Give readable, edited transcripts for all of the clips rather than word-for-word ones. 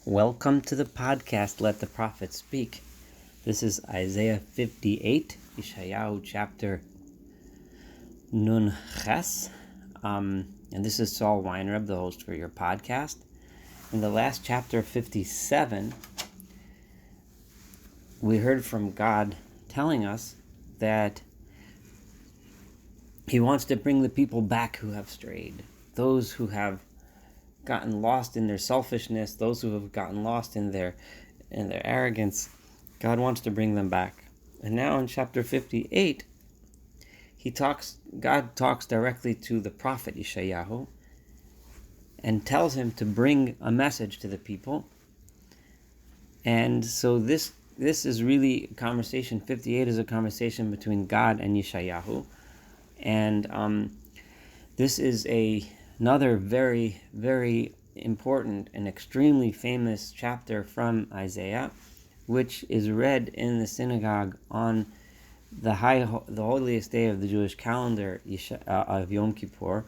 Welcome to the podcast, Let the Prophet Speak. This is Isaiah 58, Yeshayahu chapter Nun Ches. And this is Saul Weinreb, the host for your podcast. In the last chapter, 57, we heard from God telling us that He wants to bring the people back who have strayed, those who have gotten lost in their selfishness, those who have gotten lost in their arrogance. God wants to bring them back. And now in chapter 58, God talks directly to the prophet Yeshayahu and tells him to bring a message to the people. And so this is really a conversation. 58 is a conversation between God and Yeshayahu. And this is another very, very important and extremely famous chapter from Isaiah, which is read in the synagogue on the holiest day of the Jewish calendar of Yom Kippur.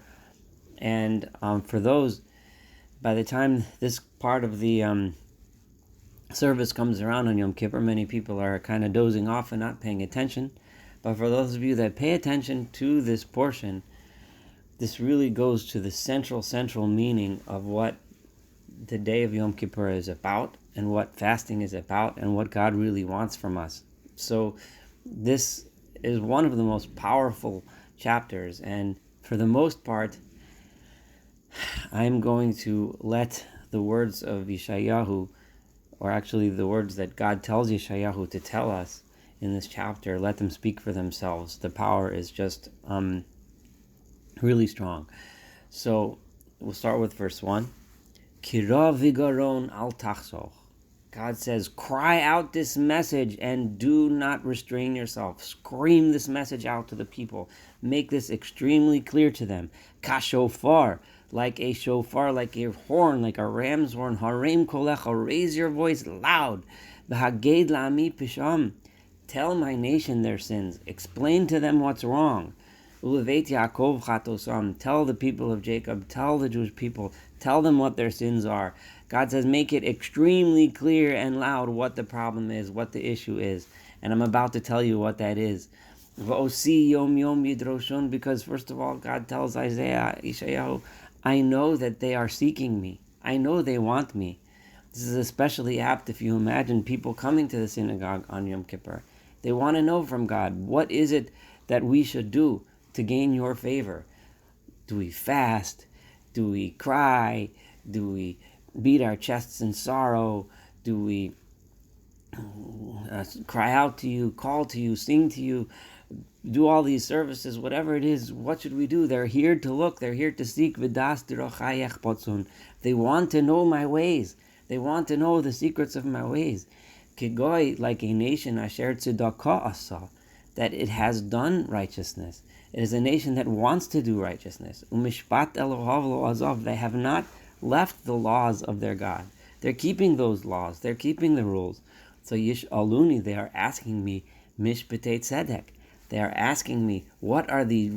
And for those, by the time this part of the service comes around on Yom Kippur, many people are kind of dozing off and not paying attention. But for those of you that pay attention to this portion, this really goes to the central meaning of what the day of Yom Kippur is about and what fasting is about and what God really wants from us. So this is one of the most powerful chapters, and for the most part, I'm going to let the words of Yeshayahu, or actually the words that God tells Yeshayahu to tell us in this chapter, let them speak for themselves. The power is just really strong. So we'll start with verse 1. Kira vigaron al tachsoch. God says, cry out this message and do not restrain yourself. Scream this message out to the people. Make this extremely clear to them. Kashofar, like a shofar, like a horn, like a ram's horn. Harem kolecha, raise your voice loud. V'haged la'ami pisham. Tell my nation their sins. Explain to them what's wrong. Ulevet Yaakov chatosam. Tell the people of Jacob, tell the Jewish people, tell them what their sins are. God says, make it extremely clear and loud what the problem is, what the issue is. And I'm about to tell you what that is. V'osi yom yom yidroshon, because first of all, God tells Yeshayahu, I know that they are seeking me. I know they want me. This is especially apt if you imagine people coming to the synagogue on Yom Kippur. They want to know from God, what is it that we should do to gain your favor? Do we fast? Do we cry? Do we beat our chests in sorrow? Do we cry out to you, call to you, sing to you, do all these services, whatever it is? What should we do? They're here to look, they're here to seek. They want to know my ways. They want to know the secrets of my ways. Kigoy, like a nation, asher tzedakah asa, that it has done righteousness. It is a nation that wants to do righteousness. Umishpat Elohav lo azov. They have not left the laws of their God. They're keeping those laws. They're keeping the rules. So Yish Aluni, they are asking me, Mishpatei Tzedek. They are asking me, what are the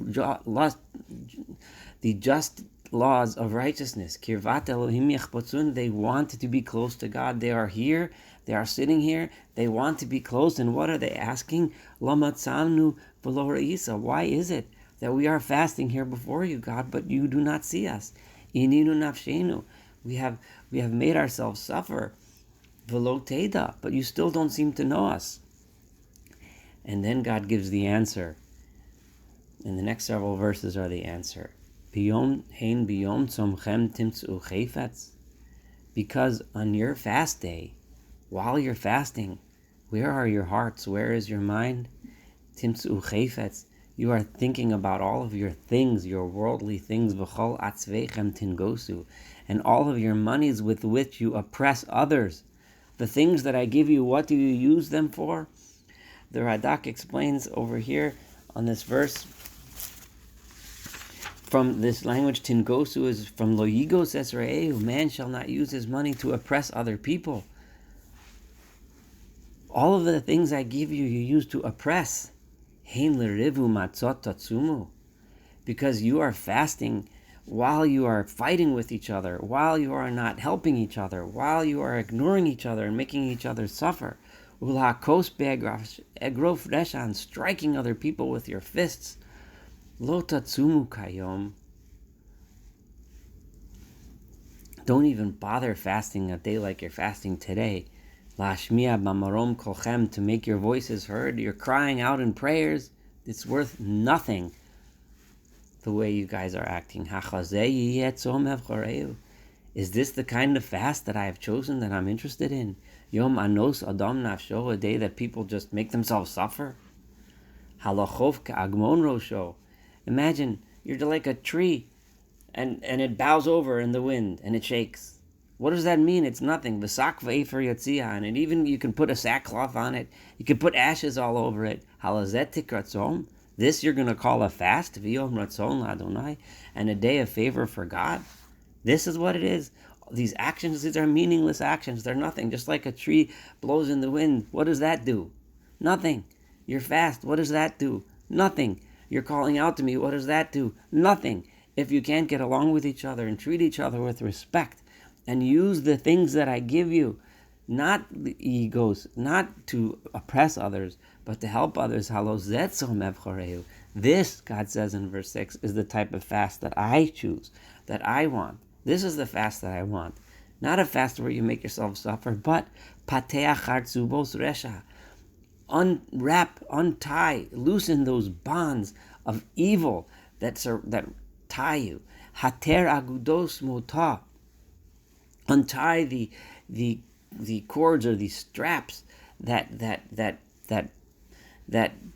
just laws of righteousness? Kirvat Elohim yachpotzun. They want to be close to God. They are here. They are sitting here. They want to be close. And what are they asking? Lamatzanu v'lo ra'isa. Why is it that we are fasting here before you, God, but you do not see us? Ininu nafshenu. We have made ourselves suffer. V'lo teda. But you still don't seem to know us. And then God gives the answer. And the next several verses are the answer. Biyom hein biyom tzomchem timtzu chayfetz. Because on your fast day, while you're fasting, where are your hearts? Where is your mind? Timtzu chayfetz. You are thinking about all of your things, your worldly things. V'chol atzveichem tingosu. And all of your monies with which you oppress others. The things that I give you, what do you use them for? The Radak explains over here on this verse, from this language, tingosu is from lo yigos esra'ehu, man shall not use his money to oppress other people. All of the things I give you, you use to oppress. Hein l'rivu matzot tatsumu. Because you are fasting while you are fighting with each other, while you are not helping each other, while you are ignoring each other and making each other suffer, ulhakos be'egrof reshan, striking other people with your fists, lo tatsumu kayom, don't even bother fasting a day like you're fasting today. Lashmiya b'marom kolchem, to make your voices heard. You're crying out in prayers. It's worth nothing the way you guys are acting. Is this the kind of fast that I have chosen, that I'm interested in? Yom anos adam nafsho, a day that people just make themselves suffer. Halachov ka'agmon rosho. Imagine you're like a tree, and it bows over in the wind and it shakes. What does that mean? It's nothing. V'sak v'efer yatzia, and even you can put a sackcloth on it. You can put ashes all over it. Halazet tikratzom. This you're going to call a fast, v'yom ratzon la'Adonai, and a day of favor for God? This is what it is. These actions, these are meaningless actions. They're nothing. Just like a tree blows in the wind. What does that do? Nothing. You're fast. What does that do? Nothing. You're calling out to me. What does that do? Nothing. If you can't get along with each other and treat each other with respect and use the things that I give you, not the egos, not to oppress others, but to help others. This, God says in verse 6, is the type of fast that I choose, that I want. This is the fast that I want. Not a fast where you make yourself suffer, but pateach hartzubos resha. Unwrap, untie, loosen those bonds of evil that tie you. Hater agudos mota. Untie the cords or the straps that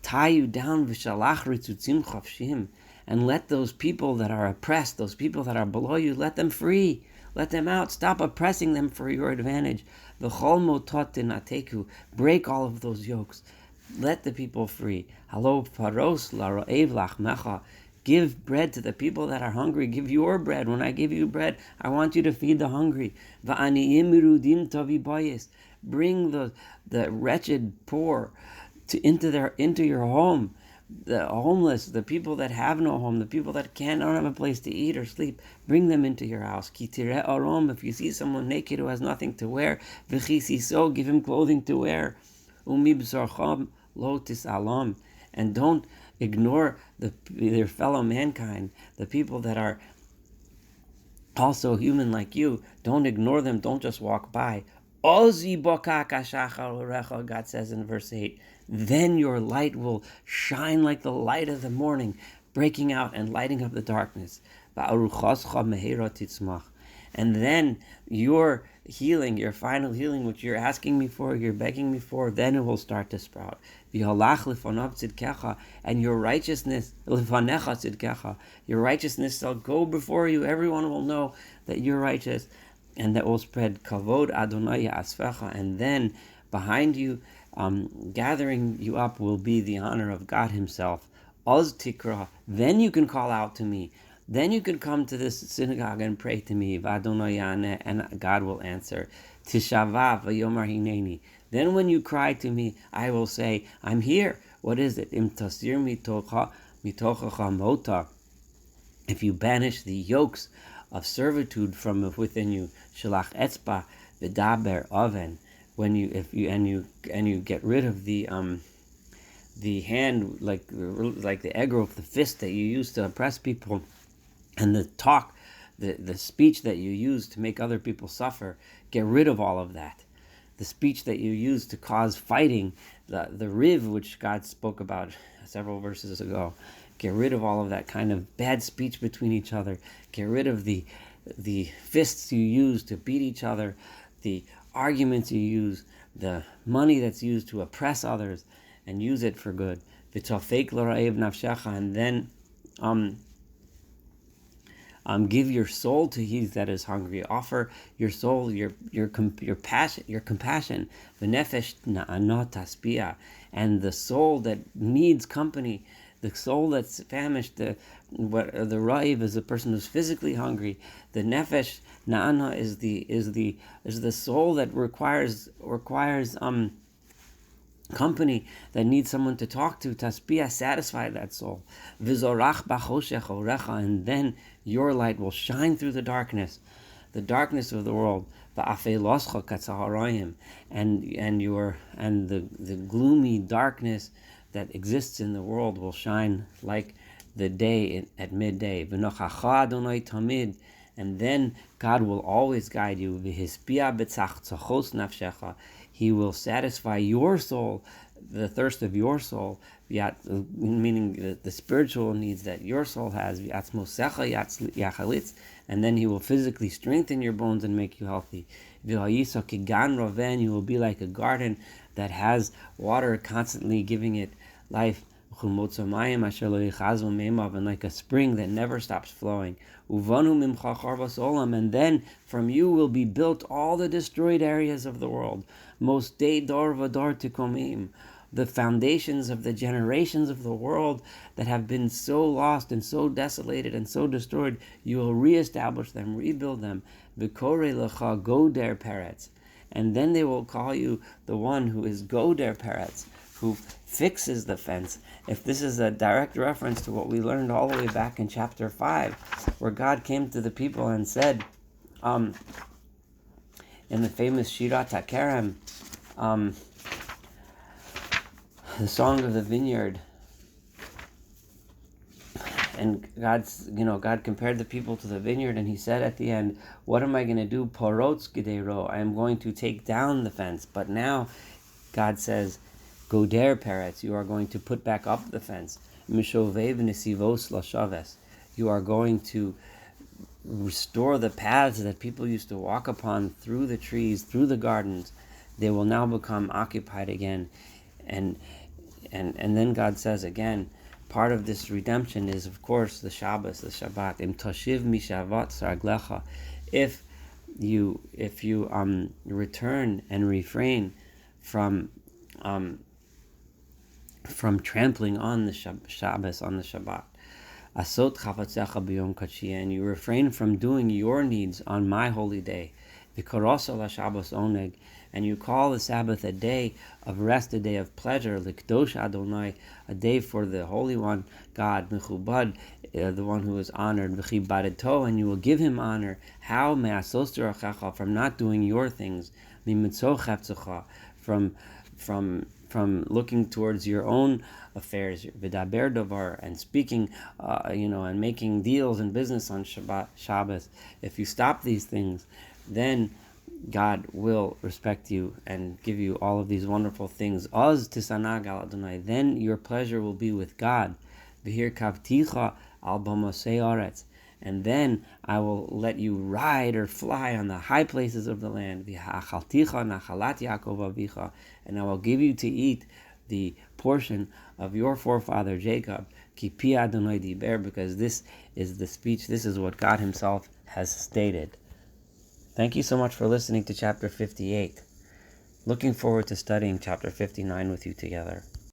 tie you down, v'shalach ritzutzim chavshim, and let those people that are oppressed, those people that are below you, let them free, let them out. Stop oppressing them for your advantage. V'chol motot tinateku, break all of those yokes. Let the people free. Halo paros laroev lachmecha. Give bread to the people that are hungry. Give your bread. When I give you bread, I want you to feed the hungry. Bring the wretched poor into your home. The homeless, the people that have no home, the people that don't have a place to eat or sleep, bring them into your house. If you see someone naked who has nothing to wear, give him clothing to wear. And don't ignore their fellow mankind, the people that are also human like you. Don't ignore them. Don't just walk by. God says in verse 8, then your light will shine like the light of the morning, breaking out and lighting up the darkness. And then your healing, your final healing, which you're asking me for, you're begging me for, then it will start to sprout. And your righteousness, your righteousness shall go before you. Everyone will know that you're righteous, and that will spread kavod Adonai asfecha. And then behind you, gathering you up, will be the honor of God Himself. Oz tikra, then you can call out to me. Then you can come to this synagogue and pray to me, and God will answer. Tishavav v'yomar hineni. Then when you cry to me, I will say, I'm here. What is it? Im tasir mitochacha mota. If you banish the yokes of servitude from within you, shalach etzba v'daber oven. When you get rid of the hand, like the egrov, the fist that you use to oppress people, and the talk, the speech that you use to make other people suffer, get rid of all of that. The speech that you use to cause fighting, the riv, which God spoke about several verses ago, get rid of all of that kind of bad speech between each other. Get rid of the fists you use to beat each other, the arguments you use, the money that's used to oppress others, and use it for good. And then give your soul to he that is hungry. Offer your soul, your compassion. V'nefesh na'anot taspia, and the soul that needs company, the soul that's famished. The raiv is a person who's physically hungry. The nefesh na'ana is the soul that requires company that needs someone to talk to. Taspia, satisfy that soul. Vizorach b'choshech orecha, and then your light will shine through the darkness of the world. Va'afeloscha katzaharayim, and the gloomy darkness that exists in the world will shine like the day at midday. V'nochacha Adonai tamid, and then God will always guide you. V'hispia b'tzach tzachos nafshecha, He will satisfy your soul, the thirst of your soul, meaning the spiritual needs that your soul has, and then He will physically strengthen your bones and make you healthy. You will be like a garden that has water constantly giving it life, and like a spring that never stops flowing. And then from you will be built all the destroyed areas of the world. Most day dor vador tikomim, the foundations of the generations of the world that have been so lost and so desolated and so destroyed, you will reestablish them, rebuild them. V'korei lecha goder peretz, and then they will call you the one who is goder peretz, who fixes the fence. If this is a direct reference to what we learned all the way back in chapter 5, where God came to the people and said, in the famous Shirat HaKerem, the Song of the Vineyard, and God compared the people to the vineyard, and He said at the end, what am I going to do? Porotz gedero, I am going to take down the fence. But now God says, Goder peretz, you are going to put back up the fence. Mishovev nesivos lashaves, you are going to restore the paths that people used to walk upon through the trees, through the gardens. They will now become occupied again. And then God says again, part of this redemption is, of course, the Shabbos, the Shabbat. Im toshiv mishavat saraglecha, if you return and refrain from trampling on the Shabbos, on the Shabbat. Asot chavatzecha b'yom kachi, and you refrain from doing your needs on my holy day. V'korosa l'Shabbos oneg, and you call the Sabbath a day of rest, a day of pleasure, l'kdosh Adonai, a day for the Holy One, God, mechubad, the one who is honored, v'chibadeto, and you will give Him honor. How? Me'asos d'rachecha, from not doing your things, mimitzo chefzecha, from looking towards your own affairs, v'daber davar, and speaking, and making deals and business on Shabbos. If you stop these things, then God will respect you and give you all of these wonderful things. Oz tisanag al Adonai, then your pleasure will be with God. V'hir kavticha al b'mosei aretz, and then I will let you ride or fly on the high places of the land. V'ha'achalticha nachalat Yaakov avicha, and I will give you to eat the portion of your forefather Jacob. Ki pi Adonai diber, because this is the speech, this is what God Himself has stated. Thank you so much for listening to chapter 58. Looking forward to studying chapter 59 with you together.